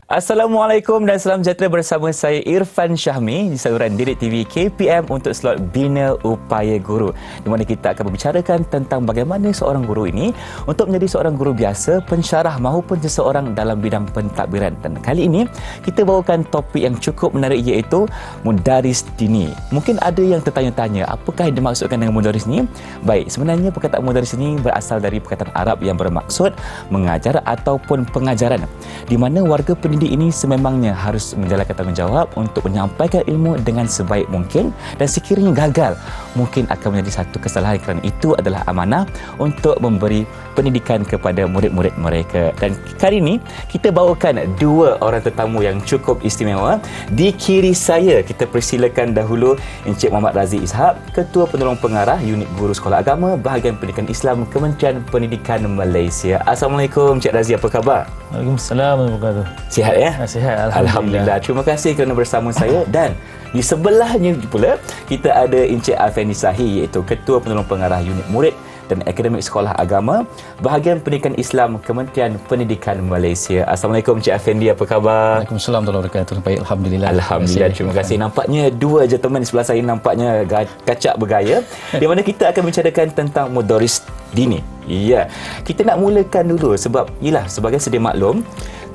Assalamualaikum dan salam sejahtera bersama saya Irfan Syahmi di saluran Didik TV KPM untuk slot Bina Upaya Guru, di mana kita akan membicarakan tentang bagaimana seorang guru ini untuk menjadi seorang guru biasa, pensyarah maupun seseorang dalam bidang pentadbiran. Dan kali ini kita bawakan topik yang cukup menarik, iaitu mudaris dini. Mungkin ada yang tertanya-tanya, apakah yang dimaksudkan dengan mudaris ini? Baik, sebenarnya perkataan mudaris ini berasal dari perkataan Arab yang bermaksud mengajar ataupun pengajaran, di mana warga pendidik ini sememangnya harus menjalankan tanggungjawab untuk menyampaikan ilmu dengan sebaik mungkin, dan sekiranya gagal mungkin akan menjadi satu kesalahan, kerana itu adalah amanah untuk memberi pendidikan kepada murid-murid mereka. Dan kali ini kita bawakan dua orang tetamu yang cukup istimewa. Di kiri saya kita persilakan dahulu Encik Muhammad Razif Ishak, Ketua Penolong Pengarah Unit Guru Sekolah Agama Bahagian Pendidikan Islam Kementerian Pendidikan Malaysia. Assalamualaikum Encik Razif, apa khabar? Waalaikumsalam warahmatullahi wabarakatuh. Sihat ya? Sihat, Alhamdulillah. Terima kasih kerana bersama saya. Dan di sebelahnya pula kita ada Encik Afendi Sahi, iaitu Ketua Penolong Pengarah Unit Murid dan Akademik Sekolah Agama Bahagian Pendidikan Islam Kementerian Pendidikan Malaysia. Assalamualaikum Encik Afendi, apa khabar? Waalaikumsalam warahmatullahi wabarakatuh. Baik, alhamdulillah. Alhamdulillah, terima kasih. Nampaknya dua gentleman di sebelah saya nampaknya kacak bergaya, di mana kita akan membicarakan tentang mudaris dini. Ya, kita nak mulakan dulu sebab ialah sebagai sedia maklum,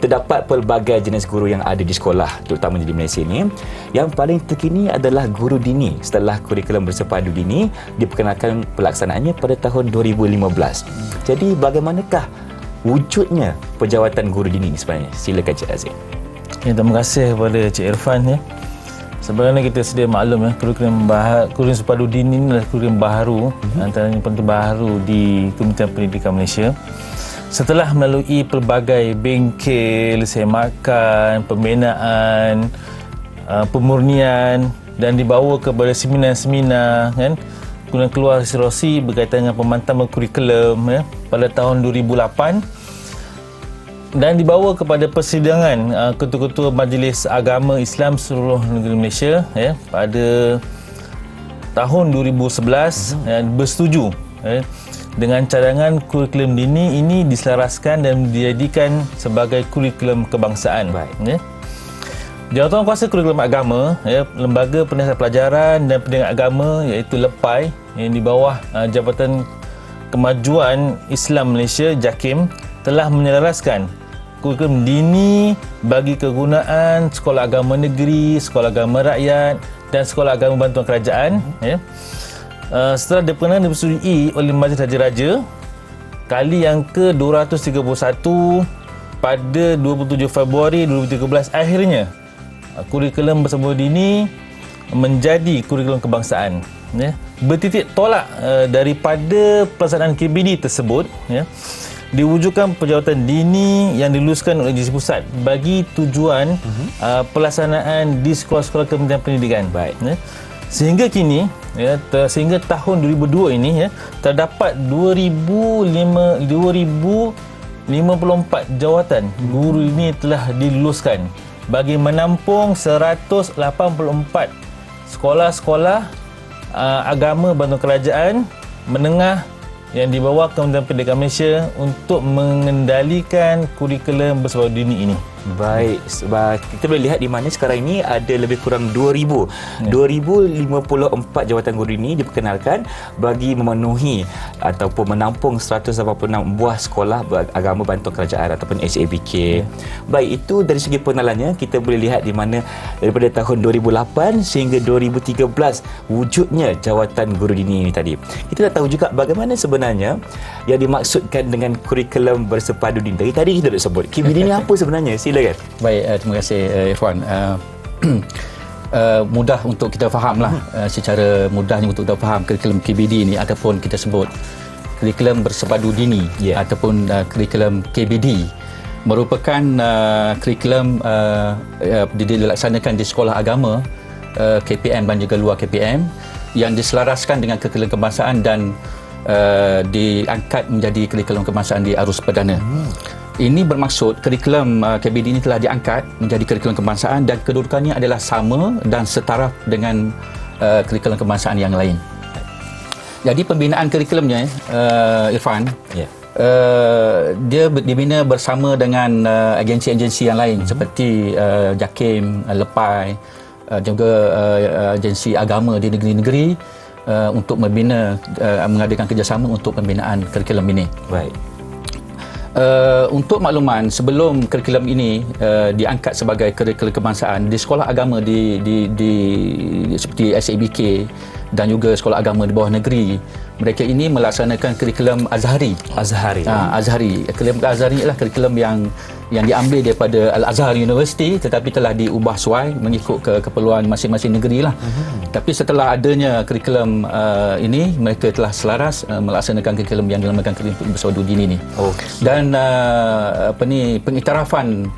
terdapat pelbagai jenis guru yang ada di sekolah, terutamanya di Malaysia ini. Yang paling terkini adalah guru dini. Setelah kurikulum bersepadu dini diperkenalkan pelaksanaannya pada tahun 2015. Jadi bagaimanakah wujudnya pejawatan guru dini ini sebenarnya? Silakan Cik Aziz. Ya, terima kasih kepada Cik Irfan ya. Sebenarnya kita sedia maklum ya, kurikulum sepadu dini ini adalah kurikulum baru, antaranya penting baru di Kementerian Pendidikan Malaysia. Setelah melalui pelbagai bengkel, semakan, pembinaan, pemurnian, dan dibawa kepada seminar-seminar, kan, kemudian keluar resolusi berkaitan dengan pemantaman kurikulum ya, pada tahun 2008, dan dibawa kepada persidangan ketua-ketua Majlis Agama Islam seluruh negeri Malaysia ya, pada tahun 2011 bersetuju ya, dengan cadangan kurikulum dini ini diselaraskan dan dijadikan sebagai kurikulum kebangsaan. Ya. Jawatankuasa Kurikulum Agama ya, Lembaga Penasihat Pelajaran dan Pendidikan Agama, iaitu LEPAI, yang di bawah Jabatan Kemajuan Islam Malaysia JAKIM, telah menyelaraskan kurikulum dini bagi kegunaan sekolah agama negeri, sekolah agama rakyat dan sekolah agama bantuan kerajaan ya. Setelah diperkenalkan dan disetujui oleh Majlis Raja-Raja kali yang ke-231 pada 27 Februari 2013, akhirnya kurikulum bersama dini menjadi kurikulum kebangsaan ya. Bertitik tolak daripada pelaksanaan KBD tersebut ya, diwujudkan pejawatan dini yang diluluskan oleh JC Pusat bagi tujuan pelaksanaan di sekolah-sekolah Kementerian Pendidikan. Baik. Ya. Sehingga kini ya, sehingga tahun 2002 ini ya, terdapat 2054 jawatan guru ini telah diluluskan bagi menampung 184 sekolah-sekolah agama bantuan kerajaan menengah yang di bawah Kementerian Pendidikan Malaysia untuk mengendalikan kurikulum bersepadu dini ini. Baik, kita boleh lihat di mana sekarang ini ada lebih kurang 2054 jawatan guru ini diperkenalkan bagi memenuhi ataupun menampung 186 buah sekolah agama bantuan kerajaan ataupun SABK. Baik, itu dari segi pengenalannya kita boleh lihat di mana daripada tahun 2008 sehingga 2013 wujudnya jawatan guru dini ini tadi. Kita nak tahu juga bagaimana sebenarnya yang dimaksudkan dengan kurikulum bersepadu dini. Tadi kita dah sebut KBD ini apa sebenarnya? Silakan. Baik, terima kasih Irfan. Mudah untuk kita fahamlah, secara mudahnya untuk kita faham kurikulum KBD ini ataupun kita sebut kurikulum bersepadu dini ataupun kurikulum KBD merupakan kurikulum dilaksanakan di sekolah agama KPM dan juga luar KPM yang diselaraskan dengan kurikulum kebangsaan dan diangkat menjadi kurikulum kebangsaan di arus perdana. Ini bermaksud kurikulum KBD ini telah diangkat menjadi kurikulum kebangsaan dan kedudukannya adalah sama dan setaraf dengan kurikulum kebangsaan yang lain. Jadi pembinaan kurikulumnya Irfan dia dibina bersama dengan agensi-agensi yang lain seperti JAKIM, LEPAI, juga agensi agama di negeri-negeri untuk membina, mengadakan kerjasama untuk pembinaan kurikulum ini. Baik. Untuk makluman, sebelum kurikulum ini diangkat sebagai kurikulum kebangsaan di sekolah agama di seperti SABK dan juga sekolah agama di bawah negeri, mereka ini melaksanakan kurikulum Azhari. Azhari. Kurikulum Azhari ialah kurikulum yang diambil daripada Al-Azhar University, tetapi telah diubah suai mengikut keperluan masing-masing negeri lah. Tapi setelah adanya kurikulum ini, mereka telah selaras melaksanakan kurikulum yang dinamakan kurikulum bersepadu dini ni. Dan pengiktirafan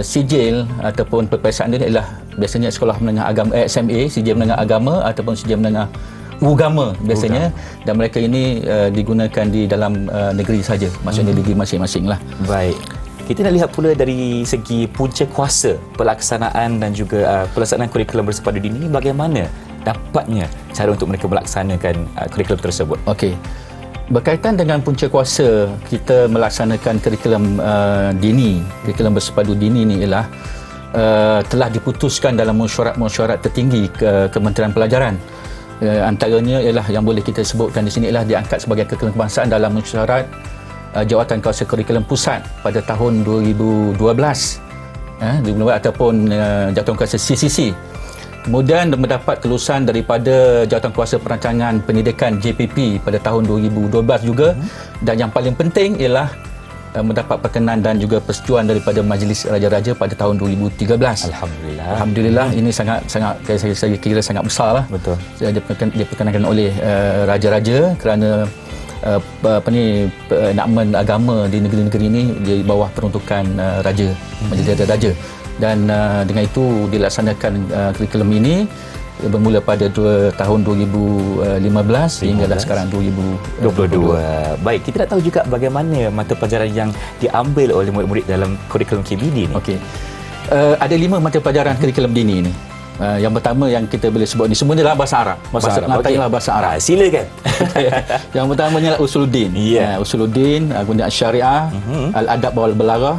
sijil ataupun peperiksaan ini adalah biasanya sekolah menengah agama, SMA, sijil menengah agama ataupun sijil menengah ugama biasanya, dan mereka ini digunakan di dalam negeri saja, maksudnya negeri masing-masing lah. Baik. Kita nak lihat pula dari segi punca kuasa pelaksanaan dan juga pelaksanaan kurikulum bersepadu dini, bagaimana dapatnya cara untuk mereka melaksanakan kurikulum tersebut. Okey. Berkaitan dengan punca kuasa kita melaksanakan kurikulum dini, kurikulum bersepadu dini ni ialah telah diputuskan dalam mesyuarat tertinggi Kementerian Pelajaran. Antaranya ialah yang boleh kita sebutkan di sini ialah diangkat sebagai kurikulum kebangsaan dalam mesyuarat Jawatan Kawasan Kurikulum Pusat pada tahun 2012 ataupun Jawatan Kuasa CCC. Kemudian mendapat kelulusan daripada Jawatankuasa Perancangan Pendidikan JPP pada tahun 2012 juga, dan yang paling penting ialah mendapat perkenan dan juga persetujuan daripada Majlis Raja-Raja pada tahun 2013. Alhamdulillah, ini sangat saya kira sangat besar lah. Betul. Dia perkenankan oleh Raja-Raja kerana enakmen agama di negeri-negeri ini di bawah peruntukan Raja, Majlis Raja. Dan dengan itu dilaksanakan kurikulum ini bermula pada tahun 2015 hinggalah sekarang 2022. Baik, kita nak tahu juga bagaimana mata pelajaran yang diambil oleh murid-murid dalam kurikulum KBD ni. Okey. Ada 5 mata pelajaran kurikulum dini ni. Yang pertama yang kita boleh sebut ni semuanya adalah bahasa Arab. Bahasa pengantar ialah bahasa Arab. Silakan. Yang pertama ialah Usuluddin. Usuluddin, kemudian Syariah, Al-Adab wal Balaghah,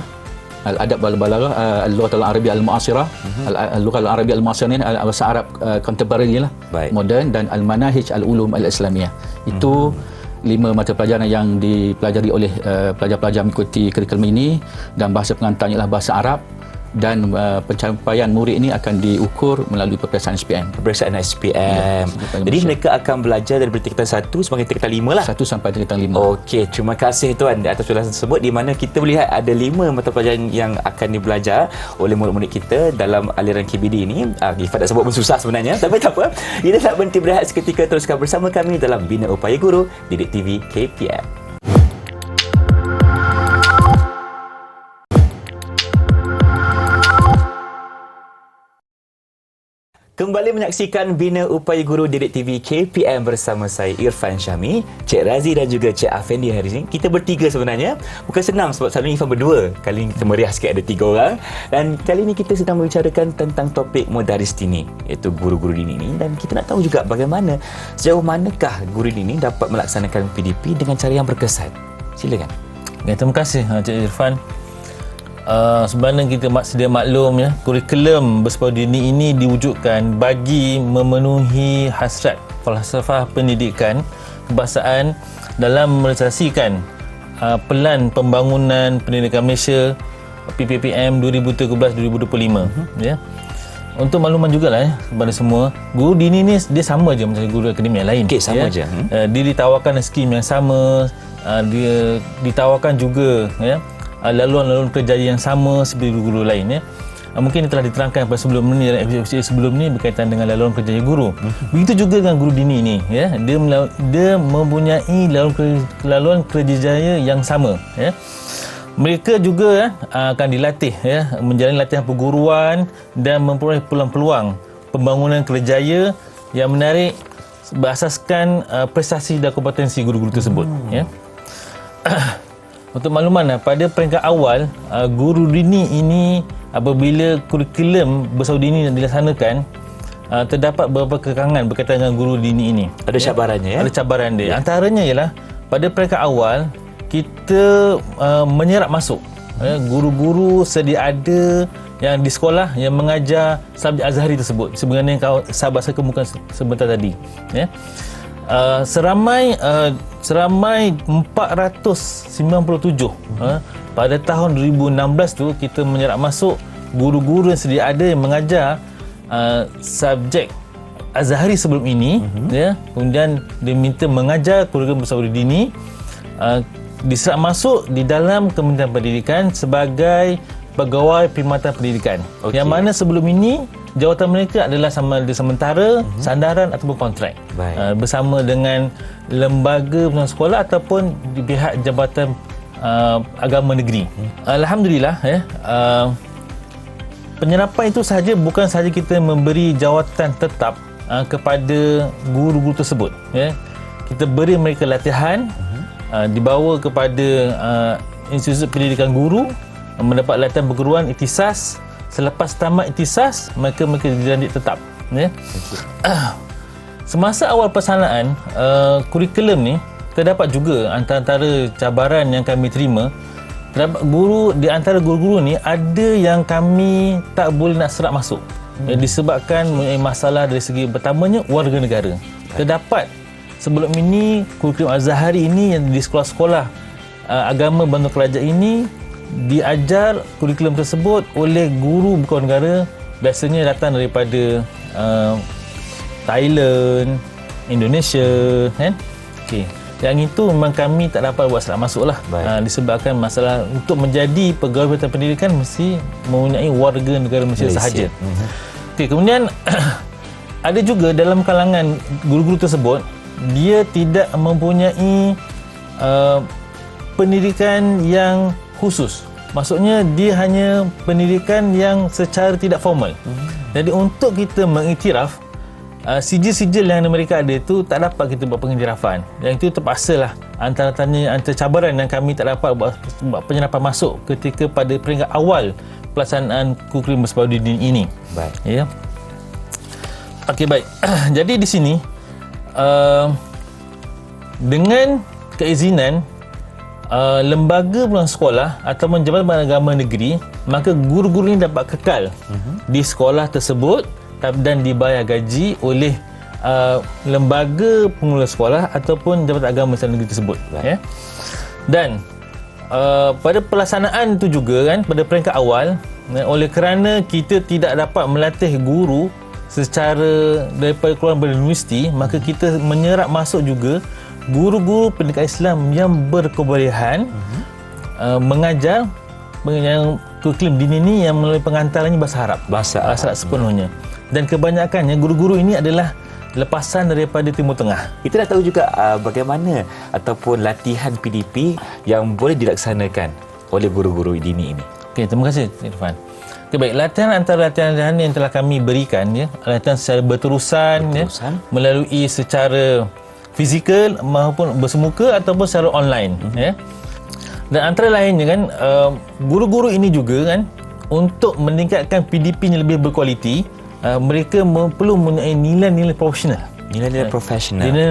Al-Adab wal Balaghah, Al-Lughah Al-Arabiyyah Al-Mu'asirah, Al-Lughah Al-Arabiyyah Al-Mu'asirah ni bahasa Arab contemporary lah, moden, dan Al-Manahij Al-Ulum Al-Islamiyah. Itu 5 mata pelajaran yang dipelajari oleh pelajar-pelajar mengikuti kurikulum ini, dan bahasa pengantarnya ialah bahasa Arab, dan pencapaian murid ini akan diukur melalui peperiksaan SPM. Peperiksaan SPM. Jadi mereka akan belajar dari tingkatan 1 sampai tingkatan 5 lah. 1 sampai tingkatan 5. Okey, terima kasih tuan atas penjelasan tersebut, di mana kita melihat ada 5 mata pelajaran yang akan dibelajar oleh murid-murid kita dalam aliran KBD ini. Ifat nak sebut pun susah sebenarnya, tapi tak apa. Kita tak berhenti berehat seketika, teruskan bersama kami dalam Bina Upaya Guru Didik TV KPM. Kembali menyaksikan Bina Upaya Guru Didik TV KPM bersama saya Irfan Syahmi, Cik Razi dan juga Cik Afendi hari ini. Kita bertiga sebenarnya. Bukan senang sebab selalu Irfan berdua. Kali ini kita meriah sikit, ada 3 orang. Dan kali ini kita sedang membicarakan tentang topik Mudaris Dini, iaitu guru-guru dini ini. Dan kita nak tahu juga bagaimana, sejauh manakah guru dini dapat melaksanakan PDP dengan cara yang berkesan. Silakan. Ya, terima kasih Cik Irfan. Sebenarnya kita sedia maklum ya, kurikulum bersepadu dini ini diwujudkan bagi memenuhi hasrat falsafah pendidikan kebangsaan dalam merealisasikan Pelan Pembangunan Pendidikan Malaysia PPPM 2013-2025 ya. Untuk makluman jugalah ya kepada semua, guru dini ni dia sama je macam guru akademik yang lain. Sama je. Dia ditawarkan skim yang sama, dia ditawarkan juga ya laluan-laluan kerjaya yang sama seperti guru-guru lain ya. Mungkin telah diterangkan pada sebelum ni, dalam episod sebelum ni berkaitan dengan laluan kerjaya guru. Begitu juga dengan guru dini ni ya, dia mempunyai laluan kerjaya yang sama ya. Mereka juga akan dilatih ya, menjalani latihan perguruan dan memperoleh peluang-peluang pembangunan kerjaya yang menarik berasaskan prestasi dan kompetensi guru-guru tersebut ya. Untuk makluman, pada peringkat awal, guru dini ini apabila kurikulum bersepadu dini dilaksanakan, terdapat beberapa kekangan berkaitan dengan guru dini ini. Ada cabarannya ya? Ada cabaran dia. Antaranya ialah pada peringkat awal, kita menyerap masuk guru-guru sedia ada yang di sekolah yang mengajar subjek Azhari tersebut, sebenarnya yang sahabat saya kemukakan sebentar tadi, ya. Seramai 497 pada tahun 2016 tu kita menyerap masuk guru-guru yang sedia ada yang mengajar subjek Azhari sebelum ini, ya. Kemudian dia minta mengajar kurikulum bersama dini, diserap masuk di dalam Kementerian Pendidikan sebagai pegawai perkhidmatan pendidikan. Yang mana sebelum ini jawatan mereka adalah sama ada sementara, sandaran ataupun kontrak. Bersama dengan lembaga pendidikan sekolah ataupun di pihak Jabatan Agama Negeri. Alhamdulillah, ya. Penyerapan itu sahaja bukan sahaja kita memberi jawatan tetap kepada guru-guru tersebut, ya. Kita beri mereka latihan, dibawa kepada Institut Pendidikan Guru, mendapat latihan perguruan ikhtisas. Selepas tamat ikhtisas, mereka dilantik tetap, ya. Semasa awal pelaksanaan kurikulum ni, terdapat juga antara cabaran yang kami terima. Terdapat guru, di antara guru-guru ni ada yang kami tak boleh nak serap masuk, disebabkan masalah dari segi pertamanya warga negara. Terdapat sebelum ini kurikulum Azhari ini yang di sekolah-sekolah agama Bandar Kelajak ini diajar kurikulum tersebut oleh guru bukan negara, biasanya datang daripada Thailand, Indonesia, kan? Okey. Yang itu memang kami tak dapat buat serap masuk lah, disebabkan masalah untuk menjadi pegawai Perkhidmatan Pendidikan mesti mempunyai warga negara Malaysia sahaja. Okey, kemudian ada juga dalam kalangan guru-guru tersebut, dia tidak mempunyai pendidikan yang khusus. Maksudnya dia hanya pendidikan yang secara tidak formal. Jadi untuk kita mengiktiraf sijil-sijil yang mereka ada itu, tak dapat kita buat pengiktirafan. Yang itu terpaksalah antara cabaran yang kami tak dapat buat penyerapan masuk ketika pada peringkat awal pelaksanaan kurikulum bersepadu dini ini. Ya. Okey, baik. Jadi di sini dengan keizinan lembaga pendidikan sekolah ataupun Jabatan Agama Negeri, maka guru-guru ini dapat kekal di sekolah tersebut dan dibayar gaji oleh lembaga pengelola sekolah ataupun Jabatan Agama Negeri tersebut, ya. Dan pada pelaksanaan itu juga kan, pada peringkat awal, oleh kerana kita tidak dapat melatih guru secara daripada keluar dari universiti, maka kita menyerap masuk juga guru-guru pendidikan Islam yang berkebolehan mengajar yang kurikulum dini ni yang melalui pengantarannya bahasa Arab sepenuhnya. Dan kebanyakannya guru-guru ini adalah lepasan daripada Timur Tengah. Kita dah tahu juga bagaimana ataupun latihan PDP yang boleh dilaksanakan oleh guru-guru dini ini. Okey, terima kasih Irfan. Okay, baik, latihan antara latihan yang telah kami berikan, ya, latihan secara berterusan. Ya, melalui secara fizikal maupun bersemuka ataupun secara online, ya. Dan antara lainnya kan, guru-guru ini juga kan, untuk meningkatkan PDP-nya lebih berkualiti, mereka perlu mempunyai nilai-nilai profesional. Nilai-nilai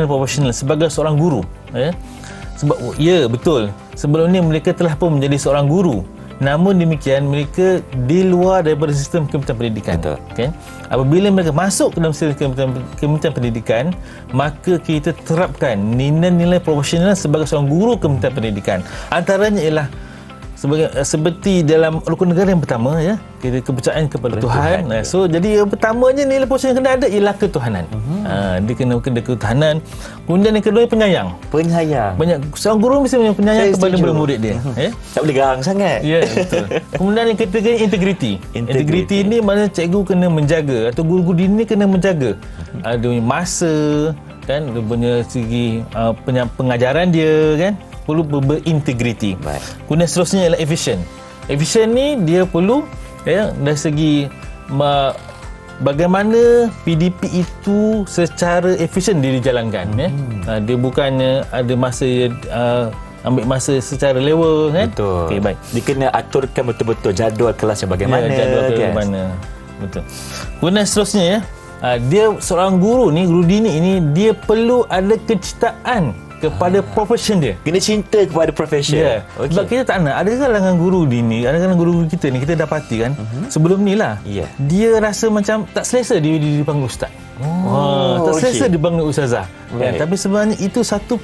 profesional sebagai seorang guru, ya. Sebab ya, betul, sebelum ni mereka telah pun menjadi seorang guru, namun demikian mereka di luar daripada sistem Kementerian Pendidikan. Okay? Apabila mereka masuk ke dalam sistem Kementerian Pendidikan, maka kita terapkan nilai-nilai profesional sebagai seorang guru Kementerian Pendidikan. Antaranya ialah seperti dalam rukun negara yang pertama, ya, kita kepercayaan kepada Tuhan. So jadi yang pertamanya nilai profesional yang kena ada ialah ketuhanan. Dia kena ketuhanan. Kemudian yang kedua penyayang. Seorang guru mesti punya penyayang kepada murid dia. Tak boleh garang sangat. Ya, betul. Kemudian yang ketiga integriti. Integriti ini maknanya cikgu kena menjaga atau guru-guru ini kena menjaga dia punya masa, kan, dia punya segi pengajaran dia, kan, perlu berintegriti. Kemudian seterusnya ialah efisien. Efisien ni dia perlu, ya, dari segi bagaimana PDP itu secara efisien dia dijalankan, ya. Dia bukannya ada masa ambil masa secara lewa, kan. Betul. Okey, baik. Dia kena aturkan betul-betul jadual kelasnya bagaimana, ya, jadual kan? bagaimana. Betul. Kemudian seterusnya, ya, dia seorang guru ni, guru dini ini, dia perlu ada kecintaan kepada profession dia. Kena cinta kepada profession. Ya. Sebab kita tak nak ada kalangan guru dini, ada kalangan guru kita ni kita dapati kan sebelum ni lah. Ya. Dia rasa macam tak selesa dia dipanggil ustaz. Tak selesa dipanggil ustazah. Right. Tapi sebenarnya itu satu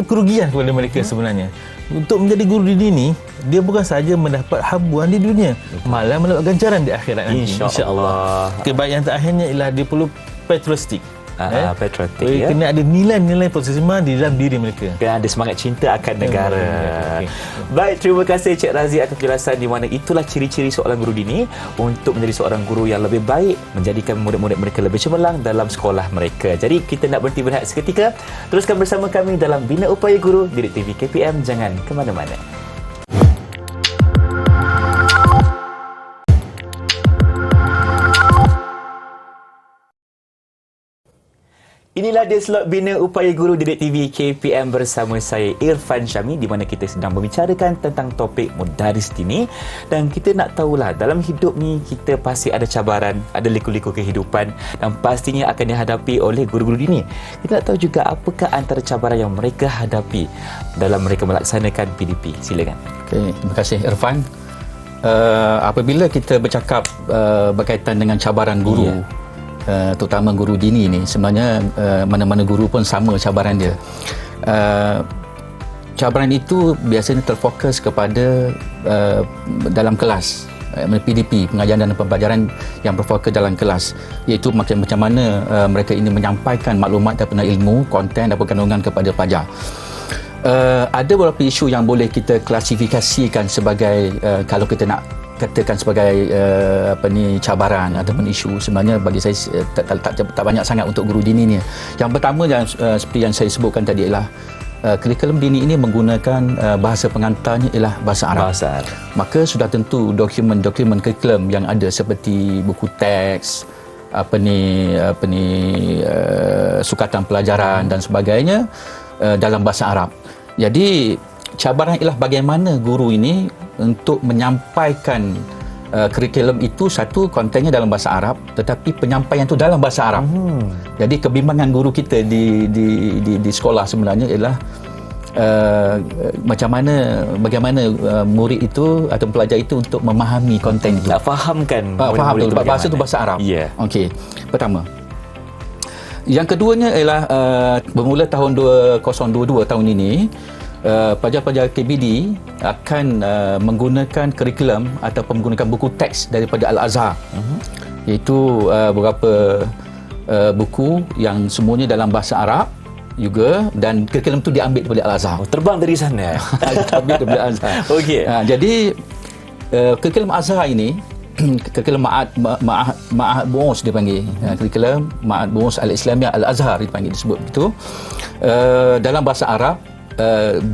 kerugian kepada mereka sebenarnya. Untuk menjadi guru dini, dia bukan saja mendapat habuan di dunia, malah mendapat ganjaran di akhirat nanti. InsyaAllah. Baik yang terakhirnya ialah dia perlu patriotik. Patriotik, Kena ada nilai-nilai profesional di dalam diri mereka. Kena ada semangat cinta akan negara. Okay. Baik, terima kasih Cik Razi atas penjelasan di mana itulah ciri-ciri seorang guru dini untuk menjadi seorang guru yang lebih baik, menjadikan murid-murid mereka lebih cemerlang dalam sekolah mereka. Jadi kita nak berhenti berehat seketika. Teruskan bersama kami dalam Bina Upaya Guru Didik TV KPM. Jangan ke mana-mana. Inilah dia slot Bina Upaya Guru Didik TV KPM bersama saya Irfan Syahmi, di mana kita sedang membicarakan tentang topik mudaris dini. Dan kita nak tahulah, dalam hidup ni kita pasti ada cabaran, ada liku-liku kehidupan dan pastinya akan dihadapi oleh guru-guru dini. Kita nak tahu juga apakah antara cabaran yang mereka hadapi dalam mereka melaksanakan PDP. Silakan. Okey, terima kasih Irfan. Apabila kita bercakap berkaitan dengan cabaran guru, terutama guru dini ni, sebenarnya mana-mana guru pun sama cabaran dia. Cabaran itu biasanya terfokus kepada dalam kelas, PDP, pengajaran dan pembelajaran yang berfokus dalam kelas, iaitu macam mana mereka ini menyampaikan maklumat dan ilmu, konten dan kandungan kepada pelajar. Ada beberapa isu yang boleh kita klasifikasikan sebagai kalau kita nak katakan sebagai cabaran ataupun isu. Sebenarnya bagi saya tak banyak sangat untuk guru dini ni. Yang pertama yang seperti yang saya sebutkan tadi ialah kurikulum dini ini menggunakan bahasa pengantarnya ialah bahasa Arab. Maka sudah tentu dokumen kurikulum yang ada seperti buku teks, sukatan pelajaran dan sebagainya dalam bahasa Arab. Jadi cabaran ialah bagaimana guru ini untuk menyampaikan kurikulum itu, satu kontennya dalam bahasa Arab tetapi penyampaian itu dalam bahasa Arab. Jadi kebimbangan guru kita di sekolah sebenarnya ialah bagaimana murid itu atau pelajar itu untuk memahami konten itu. Nak fahamkan faham tu, bahasa itu bahasa Arab. Okey. Pertama. Yang keduanya ialah bermula tahun 2022 tahun ini, pelajar-pelajar KBD akan menggunakan kurikulum ataupun menggunakan buku teks daripada Al-Azhar. Iaitu beberapa buku yang semuanya dalam bahasa Arab juga, dan kurikulum itu diambil daripada Al-Azhar. Terbang dari sana. Diambil daripada Al-Azhar. Okey. Jadi kurikulum Azhar ini, kurikulum Ma'had Bu'us dipanggil. Kurikulum Ma'had Bu'us Al-Islamiyah Al-Azhar dipanggil, disebut begitu. Dalam bahasa Arab,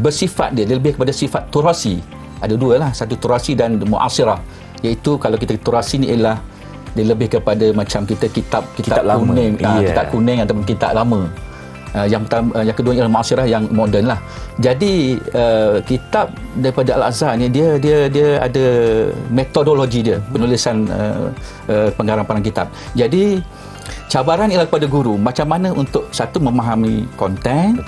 bersifat dia lebih kepada sifat turasi. Ada dua lah, satu turasi dan muasirah. Iaitu kalau kita turasi ni ialah dia lebih kepada macam kita kitab kuning, kitab kuning ataupun kitab lama. Yang pertama, yang kedua ialah muasirah yang moden lah. Jadi kitab daripada Al-Azhar ni dia ada metodologi dia penulisan penggarapan kitab. Jadi cabaran ialah kepada guru macam mana untuk satu memahami konten,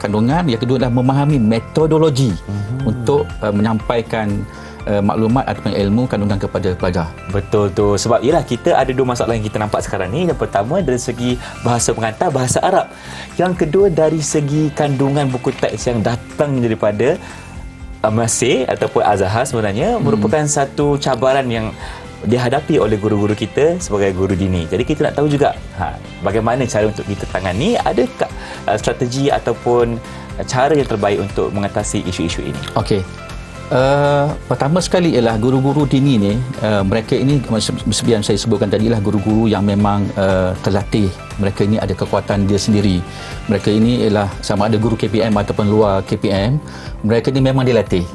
kandungan, yang kedua adalah memahami metodologi untuk menyampaikan maklumat ataupun ilmu kandungan kepada pelajar. Betul tu. Sebab ialah kita ada dua masalah yang kita nampak sekarang ni. Yang pertama dari segi bahasa pengantar, bahasa Arab. Yang kedua dari segi kandungan buku teks yang datang daripada Mesir ataupun Azhar sebenarnya merupakan satu cabaran yang dihadapi oleh guru-guru kita sebagai guru dini. Jadi kita nak tahu juga bagaimana cara untuk kita tangani, adakah strategi ataupun cara yang terbaik untuk mengatasi isu-isu ini. Okey. Pertama sekali ialah guru-guru dini ni, mereka ini seperti yang saya sebutkan tadi lah, guru-guru yang memang terlatih. Mereka ini ada kekuatan dia sendiri. Mereka ini ialah sama ada guru KPM ataupun luar KPM, mereka ini memang dilatih.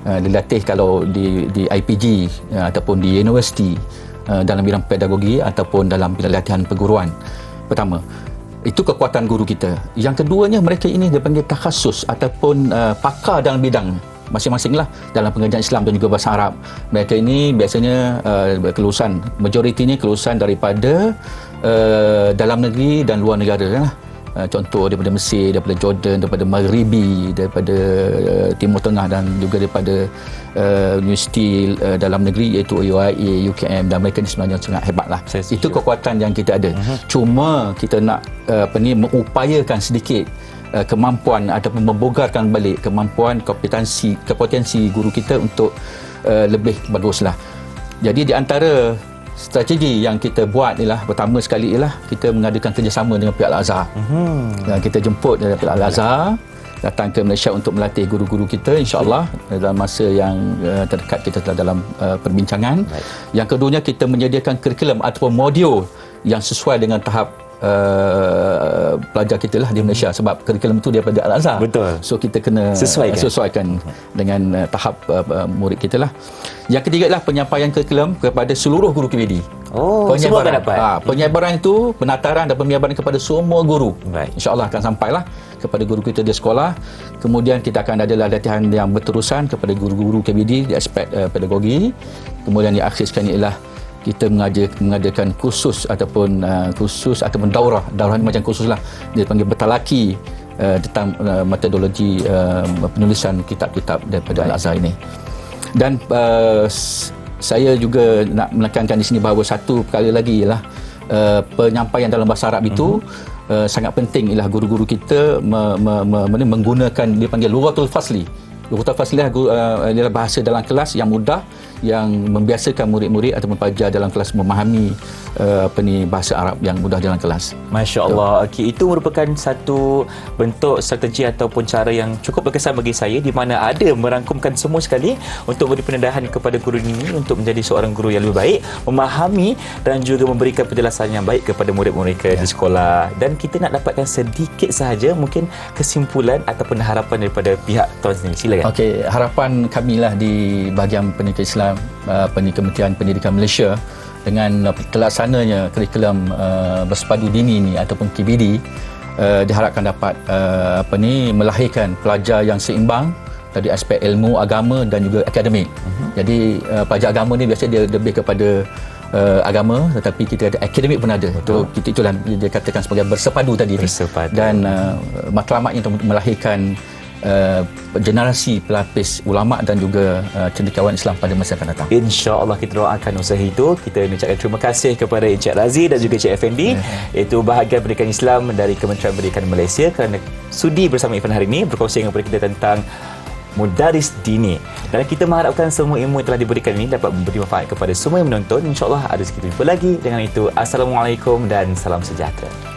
Dilatih kalau di IPG ataupun di universiti dalam bidang pedagogi ataupun dalam bidang latihan perguruan. Pertama, itu kekuatan guru kita. Yang keduanya, mereka ini dipanggil takhasus ataupun pakar dalam bidang masing-masing lah, dalam pengajaran Islam dan juga bahasa Arab. Mereka ini biasanya kelulusan, majoritinya kelulusan daripada dalam negeri dan luar negara lah. contoh daripada Mesir, daripada Jordan, daripada Maghribi, daripada Timur Tengah dan juga daripada universiti dalam negeri iaitu UIA, UKM, dan mereka ni sebenarnya sangat hebatlah. Itu kekuatan yang kita ada. Cuma kita nak mengupayakan sedikit kemampuan ataupun membogarkan balik kemampuan kompetensi guru kita untuk lebih baguslah. Jadi di antara strategi yang kita buat ialah pertama sekali ialah kita mengadakan kerjasama dengan pihak Al-Azhar. Dan kita jemput pihak Al-Azhar datang ke Malaysia untuk melatih guru-guru kita, insya-Allah dalam masa yang terdekat kita telah dalam perbincangan. Yang keduanya kita menyediakan kurikulum ataupun modul yang sesuai dengan tahap pelajar kita lah di Malaysia, sebab kurikulum itu daripada Al-Azhar. Betul. So kita kena sesuaikan dengan tahap murid kita lah. Yang ketiga adalah penyampaian kurikulum kepada seluruh guru KBD. Semua akan dapat. Penyebaran itu, penataran dan penyebaran kepada semua guru. InsyaAllah akan sampailah kepada guru kita di sekolah. Kemudian kita akan ada latihan yang berterusan kepada guru-guru KBD di aspek pedagogi. Kemudian yang akhir sekali ialah kita mengadakan kursus ataupun daurah ni macam kursus lah, dia panggil bertalaki tentang metodologi penulisan kitab-kitab daripada Al-Azhar ini. Dan saya juga nak menekankan di sini bahawa satu perkara lagi ialah penyampaian dalam bahasa Arab itu sangat penting, ialah guru-guru kita menggunakan dia panggil lughatul fasli. Lughatul fasli adalah bahasa dalam kelas yang mudah, yang membiasakan murid-murid ataupun pelajar dalam kelas memahami bahasa Arab yang mudah dalam kelas. Masya-Allah. Okey, itu merupakan satu bentuk strategi ataupun cara yang cukup berkesan bagi saya, di mana ada merangkumkan semua sekali untuk beri pendedahan kepada guru ini untuk menjadi seorang guru yang lebih baik, memahami dan juga memberikan penjelasan yang baik kepada murid-murid mereka di sekolah. Dan kita nak dapatkan sedikit sahaja mungkin kesimpulan ataupun harapan daripada pihak tuan sendiri. Silakan. Okey, harapan kami lah di bahagian pendidikan Islam, Kementerian Pendidikan Malaysia, dengan terlaksananya kurikulum bersepadu dini ni ataupun KBD, diharapkan dapat melahirkan pelajar yang seimbang dari aspek ilmu, agama dan juga akademik. Jadi pelajar agama ni biasanya dia lebih kepada agama, tetapi kita ada akademik pun ada. Itulah dia katakan sebagai bersepadu tadi. Dan matlamatnya untuk melahirkan generasi pelapis ulama dan juga cendekiawan Islam pada masa akan datang. InsyaAllah kita doakan usaha itu. Kita ucapkan terima kasih kepada Encik Razi dan juga Encik Effendi, iaitu bahagian pendidikan Islam dari Kementerian Pendidikan Malaysia, kerana sudi bersama Irfan hari ini berkongsi dengan kita tentang Mudaris Dini. Dan kita mengharapkan semua ilmu yang telah diberikan ini dapat memberi manfaat kepada semua yang menonton. InsyaAllah ada sedikit jumpa lagi. Dengan itu, Assalamualaikum dan salam sejahtera.